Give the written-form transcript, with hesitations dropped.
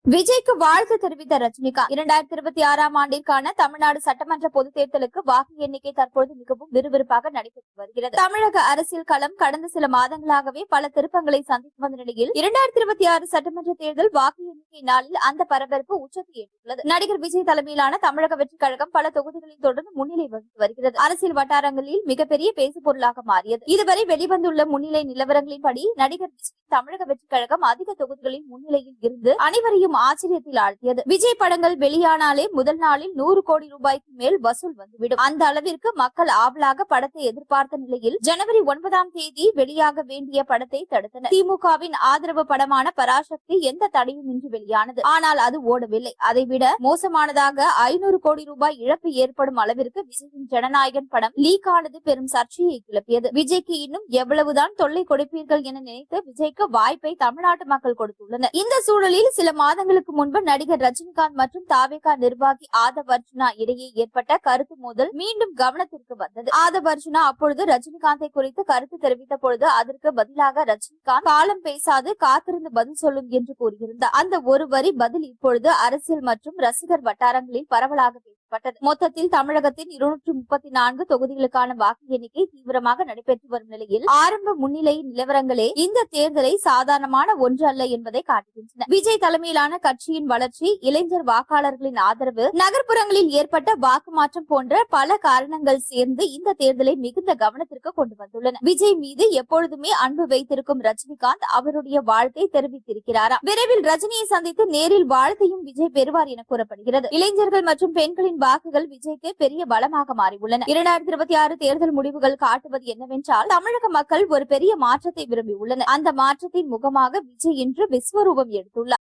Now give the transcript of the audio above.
விஜய்க்கு வாழ்த்து தெரிவித்த ரஜினிகாந்த் 2026 ஆண்டிற்கான தமிழ்நாடு சட்டமன்ற பொதுத் தேர்தலுக்கு வாக்கு எண்ணிக்கை தற்போது மிகவும் விறுவிறுப்பாக நடைபெற்று வருகிறது. தமிழக அரசியல் களம் கடந்த சில மாதங்களாகவே பல திருப்பங்களை சந்தித்து வந்த நிலையில் 2026 சட்டமன்ற தேர்தல் வாக்கு எண்ணிக்கை நாளில் அந்த பரபரப்பு உச்சத்தை எட்டியுள்ளது. நடிகர் விஜய் தலைமையிலான தமிழக வெற்றிக் கழகம் பல தொகுதிகளில் தொடர்ந்து முன்னிலை வகித்து வருகிறது. அரசியல் வட்டாரங்களில் மிகப்பெரிய பேசுபொருளாக மாறியது. இதுவரை வெளிவந்துள்ள முன்னிலை நிலவரங்களின்படி நடிகர் விஜய் தமிழக வெற்றிக் கழகம் அதிக தொகுதிகளில் முன்னிலையில் இருந்து அனைவரையும் ஆச்சரியத்தில் ஆழ்த்தியது. விஜய் படங்கள் வெளியானாலே முதல் நாளில் 100 கோடி ரூபாய்க்கு மேல் வசூல் வந்துவிடும். அந்த அளவிற்கு மக்கள் ஆவலாக படத்தை எதிர்பார்த்த நிலையில் ஜனவரி 9ஆம் தேதி வெளியாக வேண்டிய படத்தை தடுத்தனர். திமுகவின் ஆதரவு படமான பராசக்தி எந்த தடையுமின்றி வெளியானது. ஆனால் அது ஓடவில்லை. அதைவிட மோசமானதாக 500 கோடி ரூபாய் இழப்பு ஏற்படும் அளவிற்கு விஜயின் ஜனநாயகன் படம் லீக் ஆனது பெரும் சர்ச்சையை கிளப்பியது. விஜய்க்கு இன்னும் எவ்வளவுதான் தொல்லை கொடுப்பீர்கள் என நினைத்து விஜய்க்கு வாய்ப்பை தமிழ்நாட்டு மக்கள் கொடுத்துள்ளனர். இந்த சூழலில் சில மாதங்களுக்கு முன்பு நடிகர் ரஜினிகாந்த் மற்றும் தாவேகா நிர்வாகி ஆதவ் அர்ஜுனா இடையே ஏற்பட்ட கருத்து மோதல் மீண்டும் கவனத்திற்கு வந்தது. ஆதவ் அர்ஜுனா அப்பொழுது ரஜினிகாந்தை குறித்து கருத்து தெரிவித்த பொழுது அதற்கு பதிலாக ரஜினிகாந்த் காலம் பேசாது காத்திருந்து பதில் சொல்லும் என்று கூறியிருந்தார். அந்த ஒரு வரி பதில் இப்பொழுது அரசியல் மற்றும் ரசிகர் வட்டாரங்களில் பரவலாக பேசப்பட்டது. மொத்தத்தில் தமிழகத்தின் 234 தொகுதிகளுக்கான வாக்கு எண்ணிக்கை தீவிரமாக நடைபெற்று வரும் நிலையில் ஆரம்ப முன்னிலை நிலவரங்களே இந்த தேர்தலை சாதாரணமான ஒன்று அல்ல என்பதை காட்டுகின்றன. விஜய் தலைமையிலான கட்சியின் வளர்ச்சி, இளைஞர் வாக்காளர்களின் ஆதரவு, நகர்ப்புறங்களில் ஏற்பட்ட வாக்கு மாற்றம் போன்ற பல காரணங்கள் சேர்ந்து இந்த தேர்தலை மிகுந்த கவனத்திற்கு கொண்டு வந்துள்ளன. விஜய் மீது எப்பொழுதுமே அன்பு வைத்திருக்கும் ரஜினிகாந்த் அவருடைய வாழ்த்தை தெரிவித்திருக்கிறாராம். விரைவில் ரஜினியை சந்தித்து நேரில் வாழ்த்தையும் விஜய் பெறுவார் என கூறப்படுகிறது. இளைஞர்கள் மற்றும் பெண்களின் வாக்குகள் விஜய்க்கு பெரிய பலமாக மாறியுள்ளன. 2026 தேர்தல் முடிவுகள் காட்டுவது என்னவென்றால் தமிழக மக்கள் ஒரு பெரிய மாற்றத்தை விரும்பியுள்ளனர். அந்த மாற்றத்தின் முகமாக விஜய் இன்று விஸ்வரூபம் எடுத்துள்ளார்.